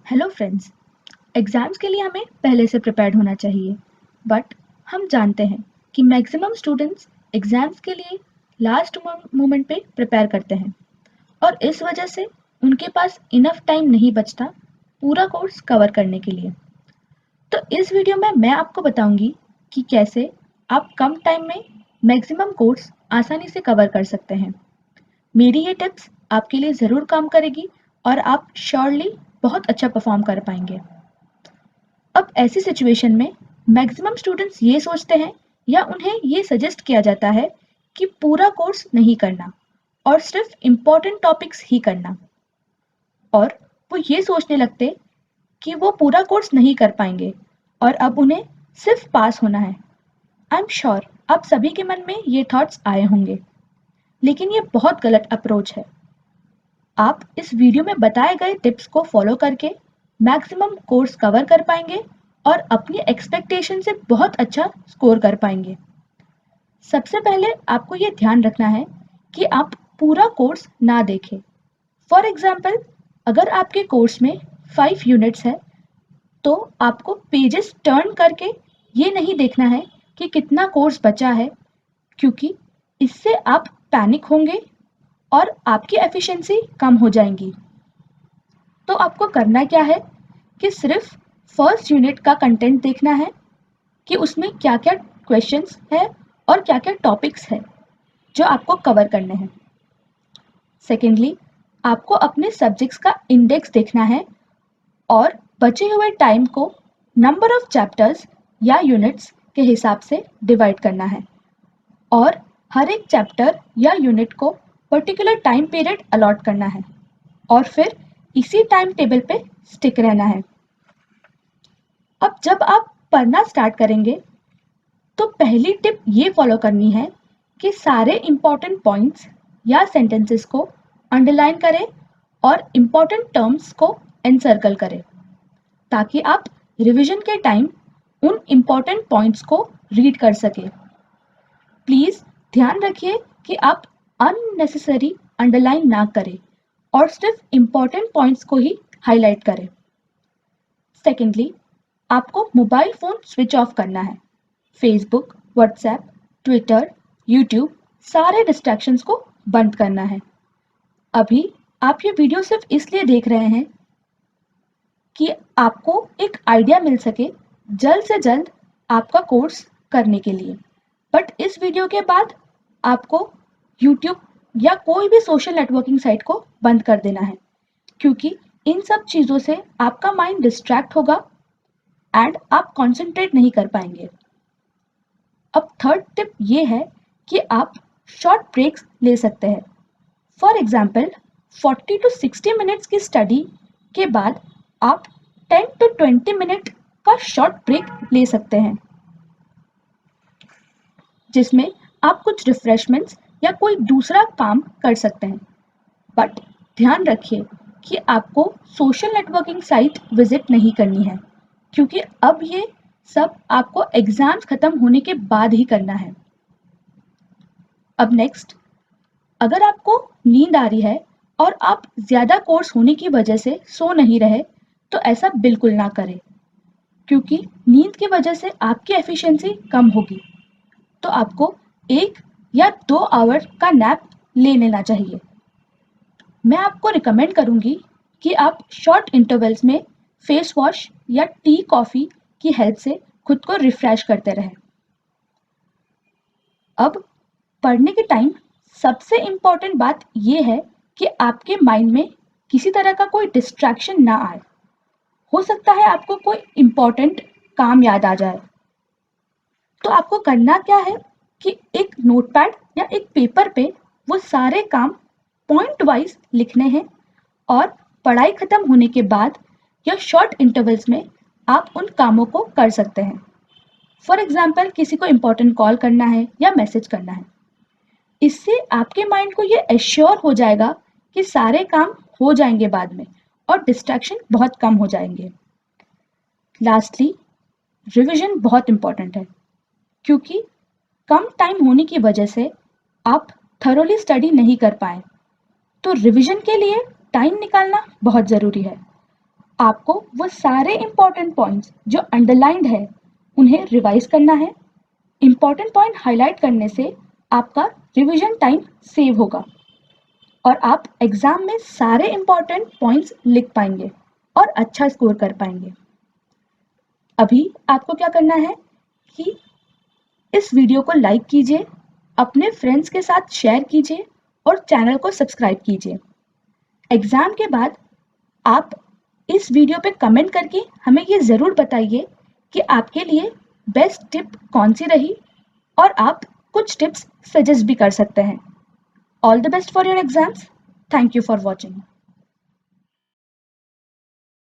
Hello friends. Exams के लिए हमें पहले से प्रिपेयर्ड होना चाहिए, बट हम जानते हैं कि मैक्सिमम स्टूडेंट्स एग्जाम्स के लिए लास्ट मोमेंट पे प्रिपेयर करते हैं और इस वजह से उनके पास इनफ टाइम नहीं बचता पूरा कोर्स कवर करने के लिए। तो इस वीडियो में मैं आपको बताऊंगी कि कैसे आप कम टाइम में मैक्सिमम कोर्स आसानी से कवर कर सकते हैं। मेरी ये टिप्स आपके लिए ज़रूर काम करेगी और आप श्योरली बहुत अच्छा परफॉर्म कर पाएंगे। अब ऐसी सिचुएशन में मैक्सिमम स्टूडेंट्स ये सोचते हैं या उन्हें ये सजेस्ट किया जाता है कि पूरा कोर्स नहीं करना और सिर्फ इम्पोर्टेंट टॉपिक्स ही करना, और वो ये सोचने लगते कि वो पूरा कोर्स नहीं कर पाएंगे और अब उन्हें सिर्फ पास होना है। आई एम श्योर आप सभी के मन में ये थॉट्स आए होंगे, लेकिन ये बहुत गलत अप्रोच है। आप इस वीडियो में बताए गए टिप्स को फॉलो करके मैक्सिमम कोर्स कवर कर पाएंगे और अपनी एक्सपेक्टेशन से बहुत अच्छा स्कोर कर पाएंगे। सबसे पहले आपको ये ध्यान रखना है कि आप पूरा कोर्स ना देखें। फॉर एग्जाम्पल, अगर आपके कोर्स में 5 यूनिट्स है तो आपको पेजेस टर्न करके ये नहीं देखना है कि कितना कोर्स बचा है, क्योंकि इससे आप पैनिक होंगे और आपकी एफिशिएंसी कम हो जाएंगी। तो आपको करना क्या है कि सिर्फ फर्स्ट यूनिट का कंटेंट देखना है कि उसमें क्या क्या क्वेश्चंस है और क्या क्या टॉपिक्स है जो आपको कवर करने हैं। सेकेंडली, आपको अपने सब्जेक्ट्स का इंडेक्स देखना है और बचे हुए टाइम को नंबर ऑफ चैप्टर्स या यूनिट्स के हिसाब से डिवाइड करना है और हर एक चैप्टर या यूनिट को पर्टिकुलर टाइम पीरियड अलॉट करना है और फिर इसी टाइम टेबल पे स्टिक रहना है। अब जब आप पढ़ना स्टार्ट करेंगे तो पहली टिप ये फॉलो करनी है कि सारे इम्पोर्टेंट पॉइंट्स या सेंटेंसेस को अंडरलाइन करें और इम्पोर्टेंट टर्म्स को एनसर्कल करें, ताकि आप रिवीजन के टाइम उन इम्पोर्टेंट पॉइंट्स को रीड कर सकें। प्लीज़ ध्यान रखिए कि आप अननेसेसरी अंडरलाइन ना करें और सिर्फ इम्पोर्टेंट पॉइंट्स को ही हाईलाइट करें। सेकेंडली, आपको मोबाइल फ़ोन स्विच ऑफ करना है। फेसबुक, व्हाट्सएप, ट्विटर, यूट्यूब, सारे डिस्ट्रैक्शंस को बंद करना है। अभी आप ये वीडियो सिर्फ इसलिए देख रहे हैं कि आपको एक आइडिया मिल सके जल्द से जल्द आपका कोर्स करने के लिए, बट इस वीडियो के बाद आपको यूट्यूब या कोई भी सोशल नेटवर्किंग साइट को बंद कर देना है, क्योंकि इन सब चीज़ों से आपका माइंड डिस्ट्रैक्ट होगा एंड आप कॉन्सेंट्रेट नहीं कर पाएंगे। अब थर्ड टिप ये है कि आप शॉर्ट ब्रेक्स ले सकते हैं। फॉर एग्जाम्पल, 40 to 60 मिनट्स की स्टडी के बाद आप 10 to 20 मिनट का शॉर्ट ब्रेक ले सकते हैं, जिसमें आप कुछ रिफ्रेशमेंट्स या कोई दूसरा काम कर सकते हैं। बट ध्यान रखिए कि आपको सोशल नेटवर्किंग साइट विजिट नहीं करनी है, क्योंकि अब ये सब आपको एग्जाम्स खत्म होने के बाद ही करना है। अब नेक्स्ट, अगर आपको नींद आ रही है और आप ज़्यादा कोर्स होने की वजह से सो नहीं रहे, तो ऐसा बिल्कुल ना करें, क्योंकि नींद की वजह से आपकी एफिशिएंसी कम होगी। तो आपको 1 या 2 आवर का नैप ले लेना चाहिए। मैं आपको रिकमेंड करूँगी कि आप शॉर्ट इंटरवल्स में फेस वॉश या टी कॉफ़ी की हेल्प से खुद को रिफ्रेश करते रहें। अब पढ़ने के टाइम सबसे इम्पॉर्टेंट बात ये है कि आपके माइंड में किसी तरह का कोई डिस्ट्रैक्शन ना आए। हो सकता है आपको कोई इम्पॉर्टेंट काम याद आ जाए, तो आपको करना क्या है कि एक नोटपैड या एक पेपर पे वो सारे काम पॉइंट वाइज लिखने हैं और पढ़ाई खत्म होने के बाद या शॉर्ट इंटरवल्स में आप उन कामों को कर सकते हैं। फॉर एग्जाम्पल, किसी को इम्पोर्टेंट कॉल करना है या मैसेज करना है। इससे आपके माइंड को ये एश्योर हो जाएगा कि सारे काम हो जाएंगे बाद में और डिस्ट्रैक्शन बहुत कम हो जाएंगे। लास्टली, रिविजन बहुत इम्पॉर्टेंट है, क्योंकि कम टाइम होने की वजह से आप थरोली स्टडी नहीं कर पाए, तो रिवीजन के लिए टाइम निकालना बहुत ज़रूरी है। आपको वो सारे इम्पोर्टेंट पॉइंट्स जो अंडरलाइंड है उन्हें रिवाइज करना है। इम्पोर्टेंट पॉइंट हाईलाइट करने से आपका रिवीजन टाइम सेव होगा और आप एग्जाम में सारे इम्पोर्टेंट पॉइंट्स लिख पाएंगे और अच्छा स्कोर कर पाएंगे। अभी आपको क्या करना है कि इस वीडियो को लाइक कीजिए, अपने फ्रेंड्स के साथ शेयर कीजिए और चैनल को सब्सक्राइब कीजिए। एग्जाम के बाद आप इस वीडियो पे कमेंट करके हमें ये ज़रूर बताइए कि आपके लिए बेस्ट टिप कौन सी रही और आप कुछ टिप्स सजेस्ट भी कर सकते हैं। All the best for your exams. Thank you for watching.